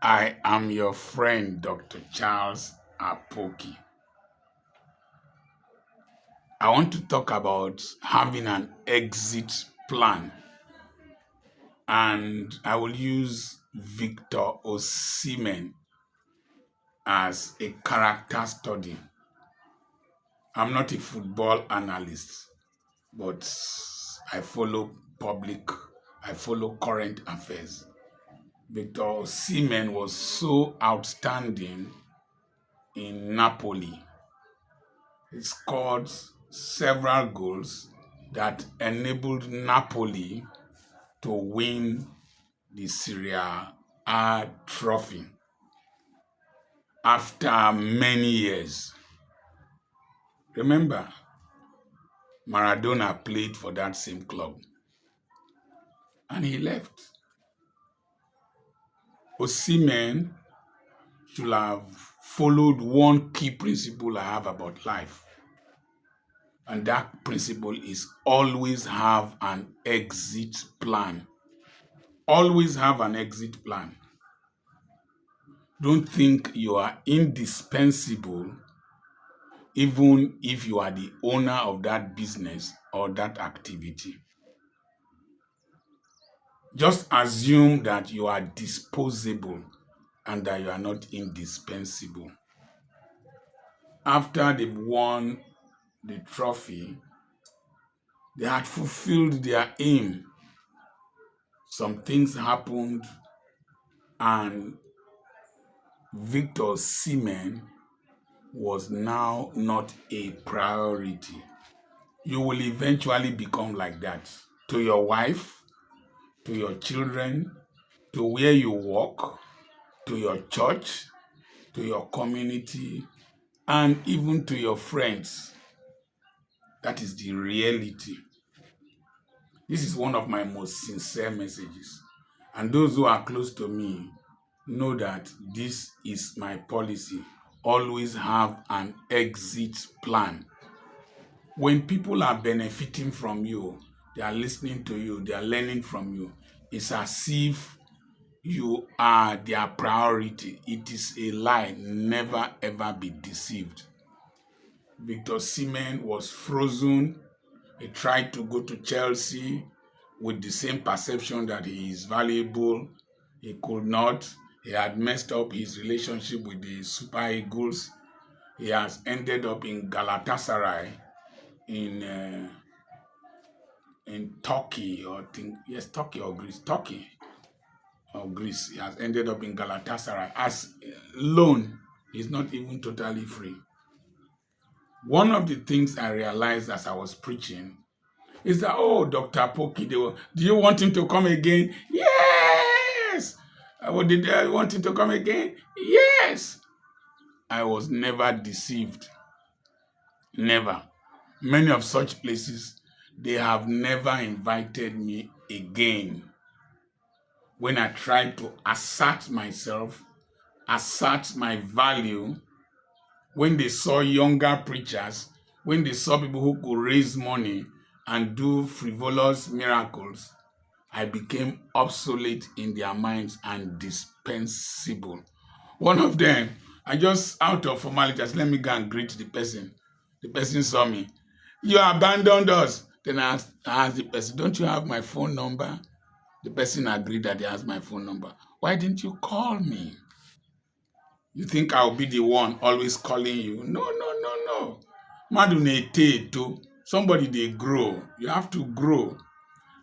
I am your friend, Dr. Charles Apoki. I want to talk about having an exit plan, and I will use Victor Osimhen as a character study. I'm not a football analyst, but I follow current affairs. Victor Osimhen was so outstanding in Napoli. He scored several goals that enabled Napoli to win the Serie A trophy after many years. Remember, Maradona played for that same club and he left. Osimhen should have followed one key principle I have about life. And that principle is always have an exit plan. Always have an exit plan. Don't think you are indispensable even if you are the owner of that business or that activity. Just assume that you are disposable and that you are not indispensable. After they've won the trophy, they had fulfilled their aim. Some things happened and Victor Osimhen was now not a priority. You will eventually become like that to your wife, to your children, to where you work, to your church, to your community, and even to your friends. That is the reality. This is one of my most sincere messages. And those who are close to me know that this is my policy. Always have an exit plan. When people are benefiting from you, they are listening to you, they are learning from you, it's as if you are their priority. It is a lie. Never ever be deceived. Victor Osimhen was frozen. He tried to go to Chelsea with the same perception that he is valuable. He could not. He had messed up his relationship with the Super Eagles. He has ended up in Galatasaray in Turkey Turkey or Greece. Turkey or Greece. He has ended up in Galatasaray as loan. He's not even totally free. One of the things I realized as I was preaching is that, Dr. Apoki, do you want him to come again? Yes! Did I want him to come again? Yes! I was never deceived. Never. Many of such places, they have never invited me again. When I tried to assert myself, assert my value, when they saw younger preachers, when they saw people who could raise money and do frivolous miracles, I became obsolete in their minds and dispensable. One of them, I just, out of formality, just let me go and greet the person. The person saw me. You abandoned us. Then I asked the person, don't you have my phone number? The person agreed that he has my phone number. Why didn't you call me? You think I'll be the one always calling you? No. Somebody, they grow. You have to grow.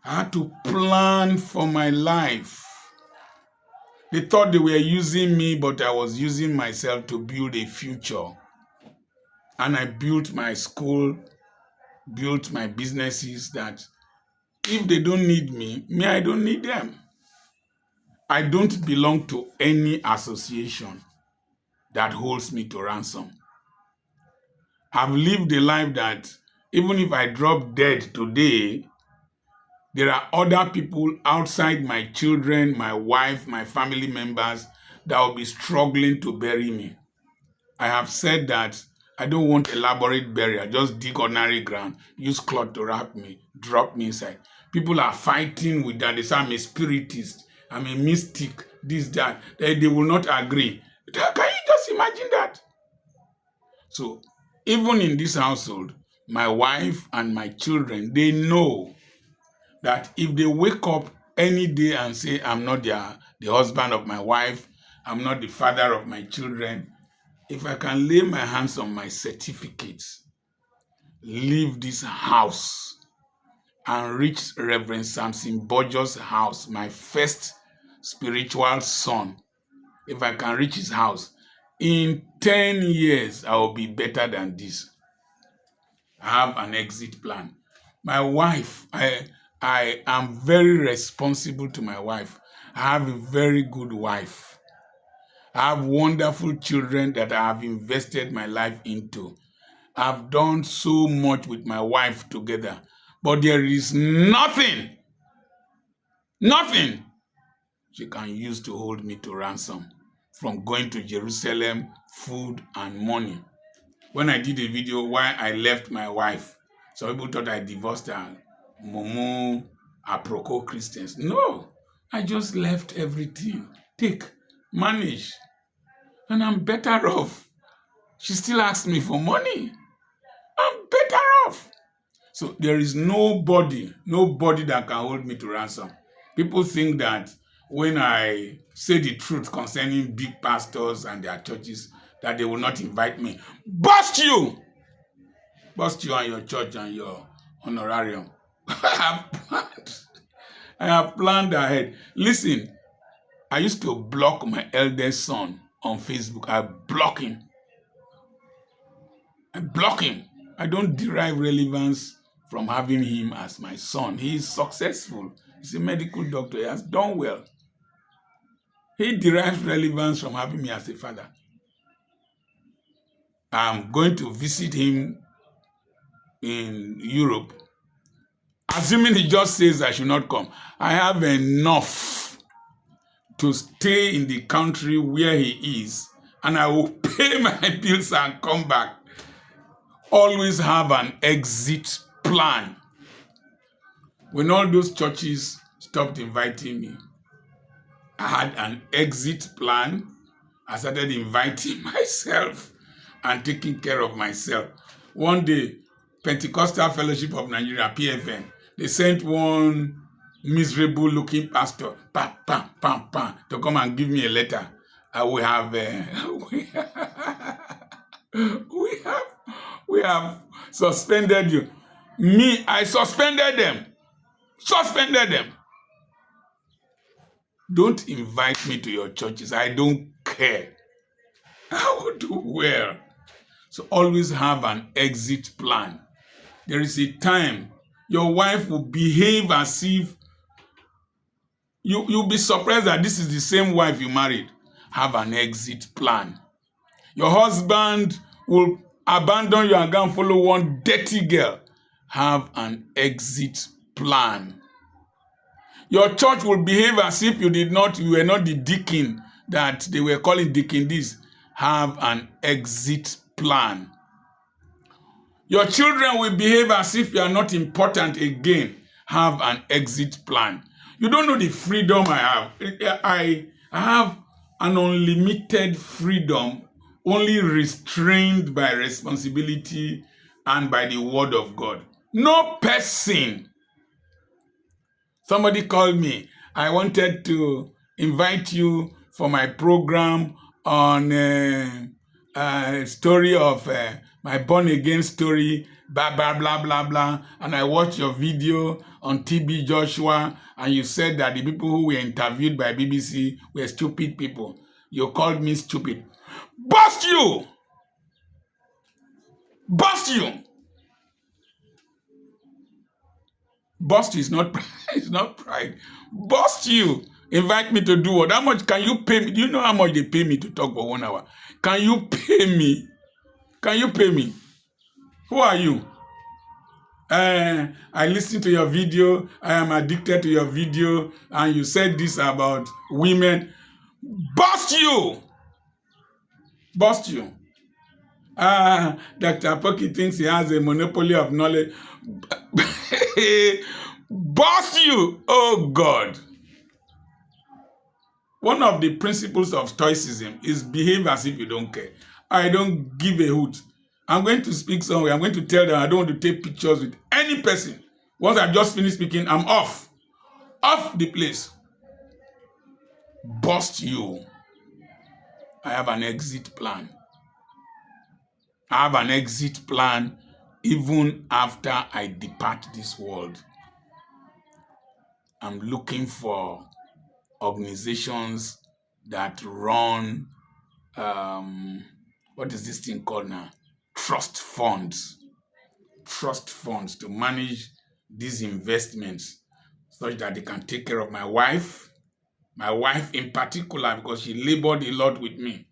I had to plan for my life. They thought they were using me, but I was using myself to build a future. And I built my school, built my businesses that if they don't need me, I don't need them. I don't belong to any association that holds me to ransom. I've lived a life that even if I drop dead today, there are other people outside my children, my wife, my family members that will be struggling to bury me. I have said that I don't want elaborate burial, just dig ordinary ground, use cloth to wrap me, drop me inside. People are fighting with that. They say I'm a spiritist. I'm a mystic, this, that. They will not agree. Can you just imagine that? So even in this household, my wife and my children, they know that if they wake up any day and say, I'm not the husband of my wife, I'm not the father of my children, if I can lay my hands on my certificates, leave this house, and reach Reverend Samson Borgia's house, my first spiritual son, if I can reach his house, in 10 years, I will be better than this. I have an exit plan. My wife, I am very responsible to my wife. I have a very good wife. I have wonderful children that I have invested my life into. I've done so much with my wife together, but there is nothing she can use to hold me to ransom from going to Jerusalem, food and money. When I did a video why I left my wife, some people thought I divorced her. Momo, Apoki Christians. No, I just left everything. Take, manage, and I'm better off. She still asks me for money. I'm better off. So there is nobody that can hold me to ransom. People think that when I say the truth concerning big pastors and their churches, that they will not invite me. Bust you and your church and your honorarium. I have planned ahead. Listen, I used to block my eldest son on Facebook. I block him. I don't derive relevance from having him as my son. He is successful. He's a medical doctor. He has done well. He derives relevance from having me as a father. I'm going to visit him in Europe. Assuming he just says I should not come. I have enough to stay in the country where he is, and I will pay my bills and come back. Always have an exit plan. When all those churches stopped inviting me, I had an exit plan. I started inviting myself and taking care of myself. One day, Pentecostal Fellowship of Nigeria, PFN, they sent one miserable looking pastor, to come and give me a letter. We have suspended you. Me, I suspended them. Don't invite me to your churches. I don't care. I will do well. So always have an exit plan. There is a time your wife will behave as if you'll be surprised that this is the same wife you married. Have an exit plan. Your husband will abandon you and go and follow one dirty girl. Have an exit plan. Your church will behave as if you were not the deacon that they were calling deacon this. Have an exit plan. Your children will behave as if you are not important again. Have an exit plan. You don't know the freedom I have. I have an unlimited freedom, only restrained by responsibility and by the word of God. No person. Somebody called me. I wanted to invite you for my program on a story of my born again story, blah, blah, blah, blah, blah. And I watched your video on TB Joshua, and you said that the people who were interviewed by BBC were stupid people. You called me stupid. Bust you! Bust you! Bust is not it's not pride. Bust you. Invite me to do what? How much can you pay me? Do you know how much they pay me to talk for 1 hour? Can you pay me? Can you pay me? Who are you? I listened to your video. I am addicted to your video. And you said this about women. Bust you! Bust you. Dr. Apoki thinks he has a monopoly of knowledge. Bust you! Oh God. One of the principles of stoicism is behave as if you don't care. I don't give a hoot. I'm going to speak somewhere. I'm going to tell them I don't want to take pictures with any person. Once I've just finished speaking, I'm off. Off the place. Bust you. I have an exit plan. I have an exit plan even after I depart this world. I'm looking for organizations that run, what is this thing called now? Trust funds. Trust funds to manage these investments such that they can take care of my wife in particular, because she labored a lot with me.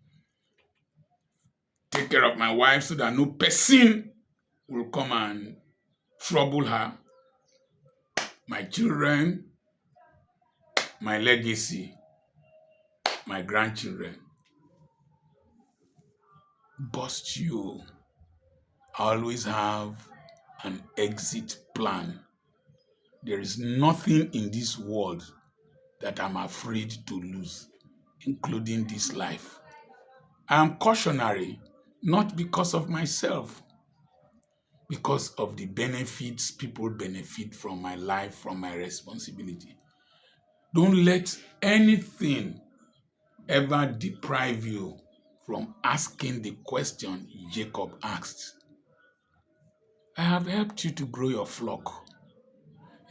Take care of my wife so that no person will come and trouble her, my children, my legacy, my grandchildren. Bust you. I always have an exit plan. There is nothing in this world that I'm afraid to lose, including this life. I am cautionary, not because of myself, because of the benefits people benefit from my life, from my responsibility. Don't let anything ever deprive you from asking the question Jacob asked. I have helped you to grow your flock.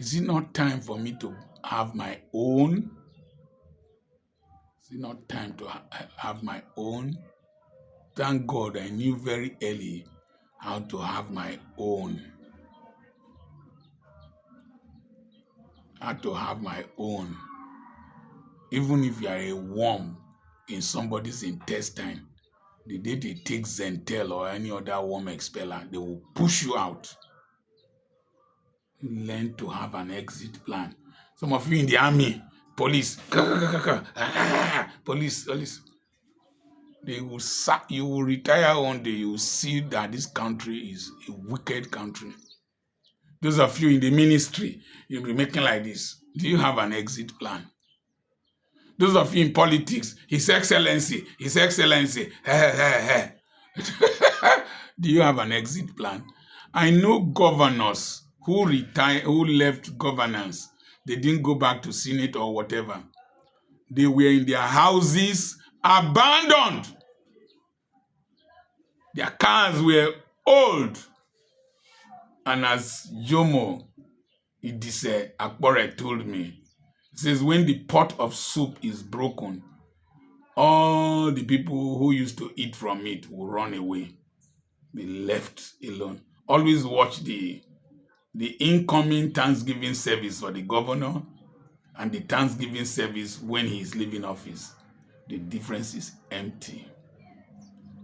Is it not time for me to have my own? Is it not time to have my own? Thank God I knew very early how to have my own. How to have my own. Even if you are a worm in somebody's intestine, the day they take Zentel or any other worm expeller, they will push you out. Learn to have an exit plan. Some of you in the army, police, police, they will sack, you will retire one day, you will see that this country is a wicked country. Those of you in the ministry, you'll be making like this. Do you have an exit plan? Those of you in politics, His Excellency, His Excellency, do you have an exit plan? I know governors who retired, who left governance. They didn't go back to Senate or whatever. They were in their houses, abandoned. Their cars were old. And as Jomo Idise Akpore told me, he says, when the pot of soup is broken, all the people who used to eat from it will run away. Be left alone. Always watch the incoming Thanksgiving service for the governor and the Thanksgiving service when he is leaving office. The difference is empty.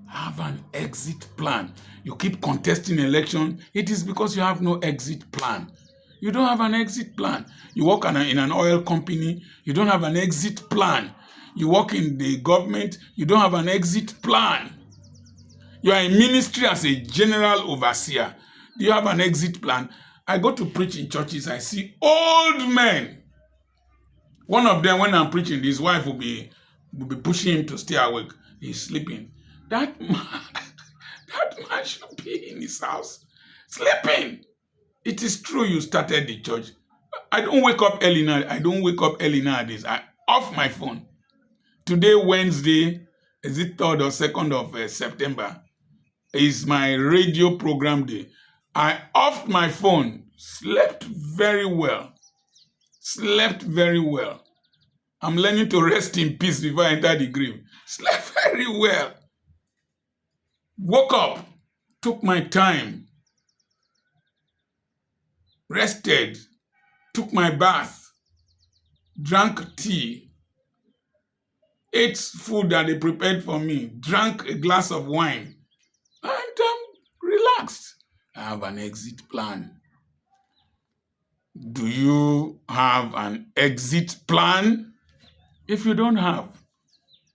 Have an exit plan. You keep contesting election, it is because you have no exit plan. You don't have an exit plan. You work in an oil company, you don't have an exit plan. You work in the government, you don't have an exit plan. You are in ministry as a general overseer. Do you have an exit plan? I go to preach in churches, I see old men. One of them, when I'm preaching, his wife will be pushing him to stay awake. He's sleeping. That man should be in his house, sleeping. It is true you started the church. I don't wake up early now. I don't wake up early nowadays. I off my phone. Today, Wednesday, is it 3rd or 2nd of September, is my radio program day. I offed my phone, slept very well. Slept very well. I'm learning to rest in peace before I enter the grave. Slept very well. Woke up, took my time, rested, took my bath, drank tea, ate food that they prepared for me, drank a glass of wine, and relaxed. I have an exit plan. Do you have an exit plan? If you don't have,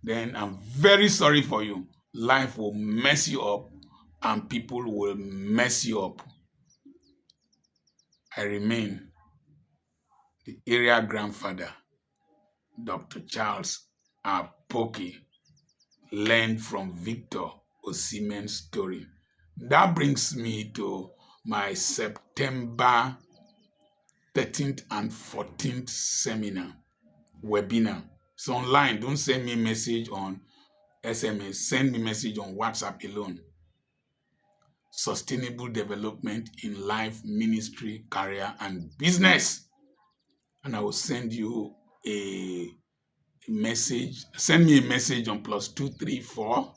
then I'm very sorry for you. Life will mess you up and people will mess you up. I remain the area grandfather, Dr. Charles Apoki. Learn from Victor Osimhen's story. That brings me to my September 13th and 14th webinar. It's online. Don't send me a message on SMS. Send me a message on WhatsApp alone. Sustainable development in life, ministry, career, and business. And I will send you a message. Send me a message on +234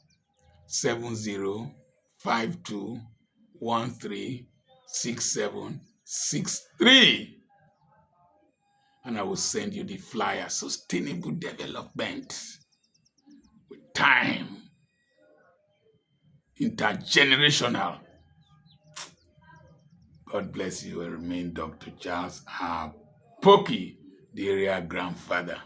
7052136763, and I will send you the flyer. Sustainable development with time, intergenerational. God bless you and remain Dr. Charles Apoki, the area grandfather.